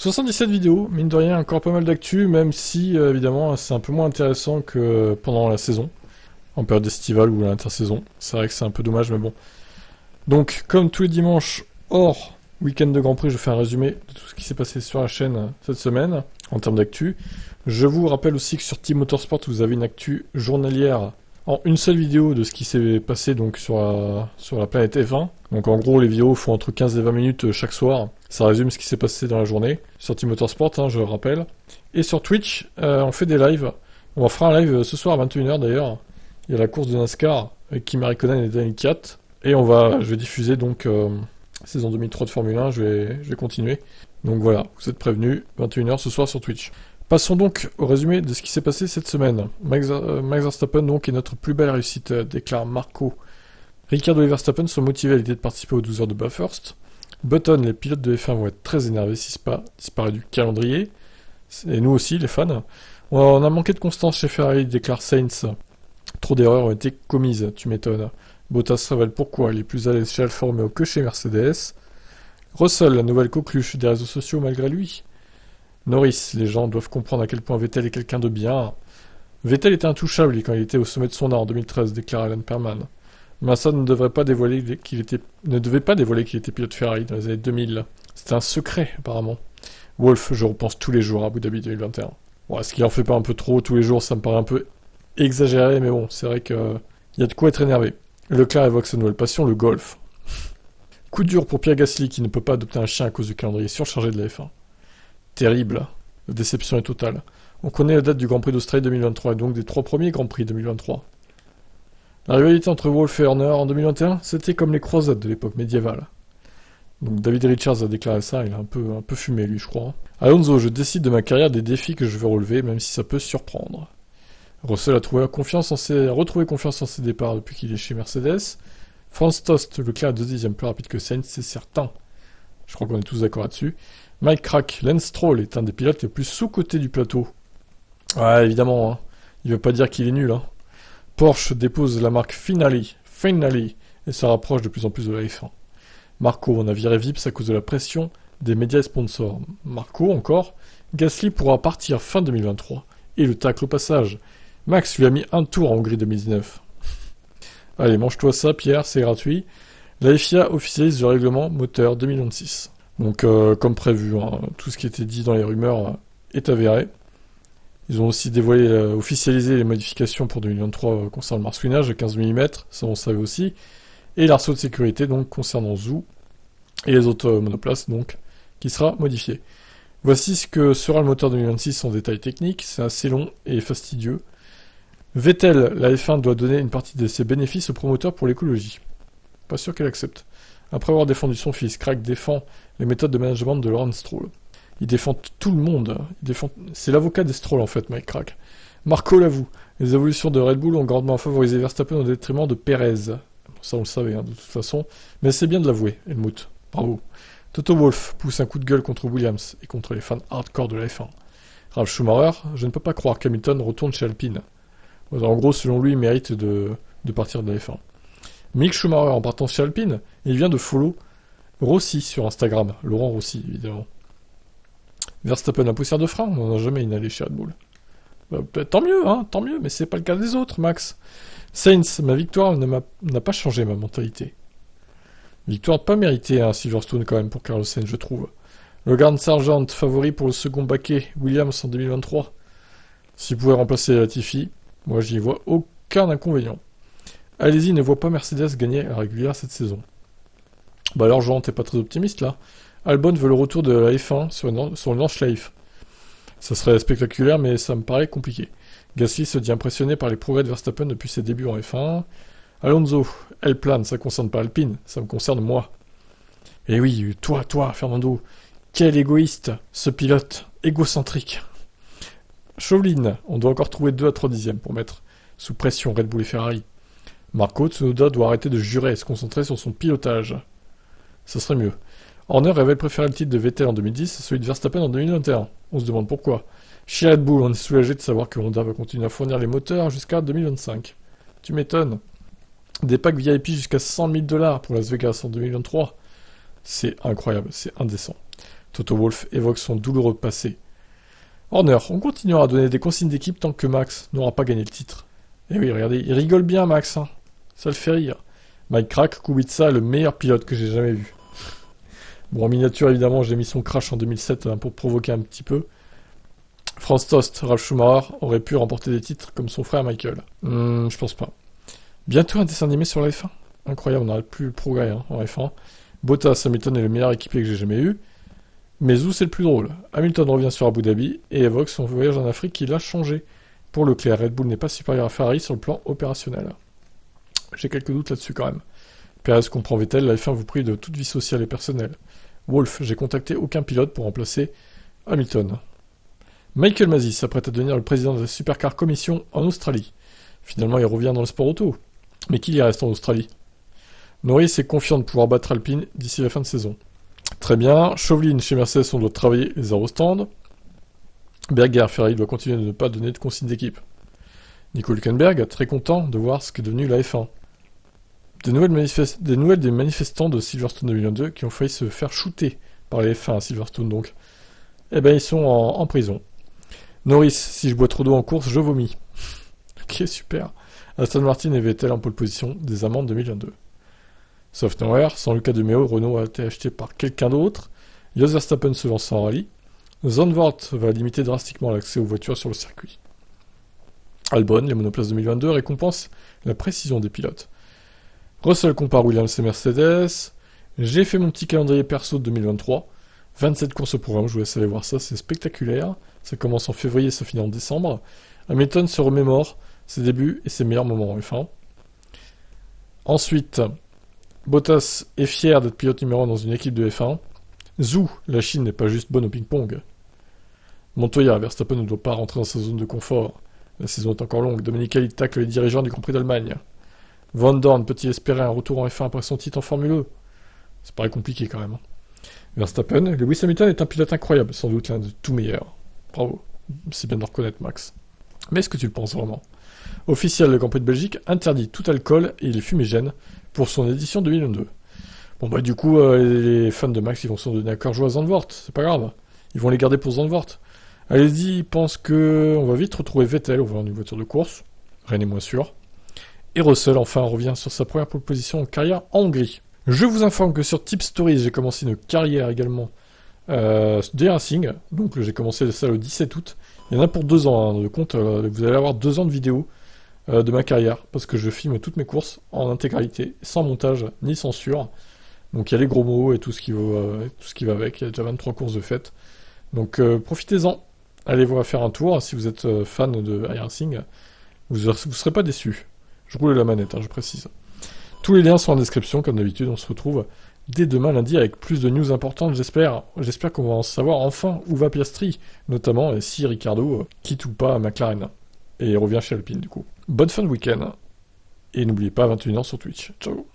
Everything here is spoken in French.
77 vidéos, mine de rien, encore pas mal d'actu, même si, évidemment, c'est un peu moins intéressant que pendant la saison, en période estivale ou à l'intersaison. C'est vrai que c'est un peu dommage, mais bon. Donc, comme tous les dimanches, hors week-end de Grand Prix, je fais un résumé de tout ce qui s'est passé sur la chaîne cette semaine, en termes d'actu. Je vous rappelle aussi que sur Team Motorsport, vous avez une actu journalière en une seule vidéo de ce qui s'est passé donc sur la planète F1. Donc en gros, les vidéos font entre 15 et 20 minutes chaque soir. Ça résume ce qui s'est passé dans la journée. Sur Team Motorsport, je le rappelle. Et sur Twitch, on fait des lives. On fera un live ce soir à 21h d'ailleurs. Il y a la course de NASCAR avec Kimi Raikkonen et Daniel Kiat. Et je vais diffuser donc saison 2003 de Formule 1. Je vais continuer. Donc voilà, vous êtes prévenus, 21h ce soir sur Twitch. Passons donc au résumé de ce qui s'est passé cette semaine. Max Verstappen donc est notre plus belle réussite, déclare Marco. Ricciardo et Verstappen sont motivés à l'idée de participer aux 12 heures de Bathurst. Button, les pilotes de F1 vont être très énervés si Spa disparaît du calendrier. Et nous aussi, les fans. On a manqué de constance chez Ferrari, déclare Sainz. Trop d'erreurs ont été commises, tu m'étonnes. Bottas révèle pourquoi il est plus à l'aise chez Alfa Romeo que chez Mercedes. Russell, la nouvelle coqueluche des réseaux sociaux malgré lui. Norris, les gens doivent comprendre à quel point Vettel est quelqu'un de bien. Vettel était intouchable quand il était au sommet de son art en 2013, déclare Alan Perman. Massa ne devait pas dévoiler qu'il était pilote Ferrari dans les années 2000. C'était un secret, apparemment. Wolf, je repense tous les jours à Abu Dhabi 2021. Bon, est-ce qu'il en fait pas un peu trop tous les jours? Ça me paraît un peu exagéré, mais bon, c'est vrai qu'il y a de quoi être énervé. Leclerc évoque sa nouvelle passion, le golf. Coup dur pour Pierre Gasly qui ne peut pas adopter un chien à cause du calendrier surchargé de la F1. Terrible. La déception est totale. On connaît la date du Grand Prix d'Australie 2023 et donc des 3 premiers Grands Prix 2023. La rivalité entre Wolff et Horner en 2021, c'était comme les croisades de l'époque médiévale. Donc David Richards a déclaré ça, il a un peu fumé lui je crois. Alonso, je décide de ma carrière des défis que je vais relever, même si ça peut surprendre. Russell a retrouvé confiance en ses départs depuis qu'il est chez Mercedes. Franz Tost, Leclerc est 2e plus rapide que Sainz, c'est certain. Je crois qu'on est tous d'accord là-dessus. Mike Crack, Lance Stroll est un des pilotes les plus sous-cotés du plateau. Ouais, évidemment, hein. Il veut pas dire qu'il est nul, hein. Porsche dépose la marque Finale, et se rapproche de plus en plus de la F1. Marco, on a viré Vips à cause de la pression des médias et sponsors. Marco, encore, Gasly pourra partir fin 2023, et le tacle au passage. Max lui a mis un tour en Hongrie 2019. Allez, mange-toi ça, Pierre, c'est gratuit. La FIA officialise le règlement moteur 2026. Donc, comme prévu, hein, tout ce qui était dit dans les rumeurs est avéré. Ils ont aussi officialisé les modifications pour 2023 concernant le marsouinage de 15 mm, ça on savait aussi, et l'arceau de sécurité donc concernant Zou et les autres monoplaces donc qui sera modifié. Voici ce que sera le moteur 2026 en détail technique, c'est assez long et fastidieux. Vettel, la F1 doit donner une partie de ses bénéfices au promoteur pour l'écologie. Pas sûr qu'elle accepte. Après avoir défendu son fils, Crack défend les méthodes de management de Lawrence Stroll. Il défend tout le monde. C'est l'avocat des Stroll en fait, Mike Crack. Marco l'avoue. Les évolutions de Red Bull ont grandement favorisé Verstappen au détriment de Perez. Ça on le savait de toute façon. Mais c'est bien de l'avouer, Helmut. Bravo. Toto Wolff pousse un coup de gueule contre Williams et contre les fans hardcore de la F1. Ralf Schumacher, je ne peux pas croire qu'Hamilton retourne chez Alpine. En gros, selon lui, il mérite de partir de la F1. Mick Schumacher en partant chez Alpine, il vient de follow Rossi sur Instagram. Laurent Rossi, évidemment. Verstappen a poussière de frein, on n'en a jamais inhalé chez Red Bull. Tant mieux, mais c'est pas le cas des autres, Max. Sainz, ma victoire n'a pas changé ma mentalité. Victoire pas méritée à Silverstone quand même pour Carlos Sainz, je trouve. Logan Sargent, favori pour le second baquet, Williams en 2023. S'il pouvait remplacer Latifi, moi j'y vois aucun inconvénient. Allez-y, ne voit pas Mercedes gagner à la régulière cette saison. Bah alors Jean, t'es pas très optimiste là. Albon veut le retour de la F1 sur le Nordschleife. Ça serait spectaculaire, mais ça me paraît compliqué. Gasly se dit impressionné par les progrès de Verstappen depuis ses débuts en F1. Alonso, elle plane, ça concerne pas Alpine, ça me concerne moi. Et oui, toi, Fernando, quel égoïste, ce pilote, égocentrique. Chauveline, on doit encore trouver 2 à 3 dixièmes pour mettre sous pression Red Bull et Ferrari. Marco Tsunoda doit arrêter de jurer et se concentrer sur son pilotage. Ça serait mieux. Horner révèle préférer le titre de Vettel en 2010 à celui de Verstappen en 2021. On se demande pourquoi. Chez Red Bull, on est soulagé de savoir que Honda va continuer à fournir les moteurs jusqu'à 2025. Tu m'étonnes. Des packs VIP jusqu'à $100 000 pour Las Vegas en 2023. C'est incroyable, c'est indécent. Toto Wolff évoque son douloureux passé. Horner, on continuera à donner des consignes d'équipe tant que Max n'aura pas gagné le titre. Et oui, regardez, il rigole bien Max, hein. Ça le fait rire. Mike Crack, Kubica est le meilleur pilote que j'ai jamais vu. Bon, en miniature, évidemment, j'ai mis son crash en 2007 pour provoquer un petit peu. Franz Tost, Ralf Schumacher aurait pu remporter des titres comme son frère Michael. Je pense pas. Bientôt un dessin animé sur la F1. Incroyable, on n'arrête plus le progrès en F1. Bottas, Hamilton est le meilleur équipier que j'ai jamais eu. Mais où c'est le plus drôle? Hamilton revient sur Abu Dhabi et évoque son voyage en Afrique qui l'a changé. Pour Leclerc, Red Bull n'est pas supérieur à Ferrari sur le plan opérationnel. J'ai quelques doutes là-dessus quand même. Perez comprend Vettel, la F1 vous prive de toute vie sociale et personnelle. Wolff, j'ai contacté aucun pilote pour remplacer Hamilton. Michael Masi s'apprête à devenir le président de la Supercar Commission en Australie. Finalement, il revient dans le sport auto. Mais qui y reste en Australie? Norris est confiant de pouvoir battre Alpine d'ici la fin de saison. Très bien. Chauvelin, chez Mercedes, on doit travailler les aérostands. Berger, Ferrari doit continuer de ne pas donner de consignes d'équipe. Nico Hülkenberg, très content de voir ce qu'est devenu la F1. Des nouvelles des manifestants de Silverstone 2022 qui ont failli se faire shooter par les F1 à Silverstone donc. Eh ben ils sont en prison. Norris, si je bois trop d'eau en course, je vomis. Ok, super. Aston Martin et Vettel en pole position des amendes 2022. Software, sans Luca de Meo, Renault a été acheté par quelqu'un d'autre. Jos Verstappen se lance en rallye. Zandvoort va limiter drastiquement l'accès aux voitures sur le circuit. Albon, les monoplaces 2022, récompensent la précision des pilotes. Russell compare Williams et Mercedes. J'ai fait mon petit calendrier perso de 2023. 27 courses au programme, je vous laisse aller voir ça, c'est spectaculaire. Ça commence en février, ça finit en décembre. Hamilton se remémore ses débuts et ses meilleurs moments en F1. Ensuite, Bottas est fier d'être pilote numéro 1 dans une équipe de F1. Zhou, la Chine n'est pas juste bonne au ping-pong. Montoya, Verstappen ne doit pas rentrer dans sa zone de confort. La saison est encore longue. Domenicali tacle les dirigeants du Grand Prix d'Allemagne. Van Dorn peut-il espérer un retour en F1 après son titre en Formule E? Ça paraît compliqué quand même. Verstappen, Lewis Hamilton est un pilote incroyable, sans doute l'un de tout meilleurs. Bravo, c'est bien de le reconnaître Max. Mais est-ce que tu le penses vraiment? Officiel, le Grand Prix de Belgique interdit tout alcool et les fumigènes pour son édition 2022. Bon bah du coup, les fans de Max ils vont s'en donner à cœur joie à Zandvoort, c'est pas grave. Ils vont les garder pour Zandvoort. Allez-y, ils pensent qu'on va vite retrouver Vettel au volant d'une voiture de course. Rien n'est moins sûr. Et Russell, enfin, revient sur sa première pole position en carrière en Hongrie. Je vous informe que sur Tip Stories, j'ai commencé une carrière également de racing. Donc j'ai commencé ça le 17 août. Il y en a pour 2 ans de compte. Vous allez avoir 2 ans de vidéos de ma carrière. Parce que je filme toutes mes courses en intégralité, sans montage ni censure. Donc il y a les gros mots et tout ce qui va avec. Il y a déjà 23 courses de fête. Donc profitez-en. Allez voir faire un tour. Si vous êtes fan de iRacing, vous serez pas déçus. Je roule la manette, je précise. Tous les liens sont en description, comme d'habitude. On se retrouve dès demain lundi avec plus de news importantes, j'espère. J'espère qu'on va en savoir enfin où va Piastri, notamment, et si Ricardo quitte ou pas McLaren. Et revient chez Alpine, du coup. Bonne fin de week-end. Et n'oubliez pas, 21h sur Twitch. Ciao.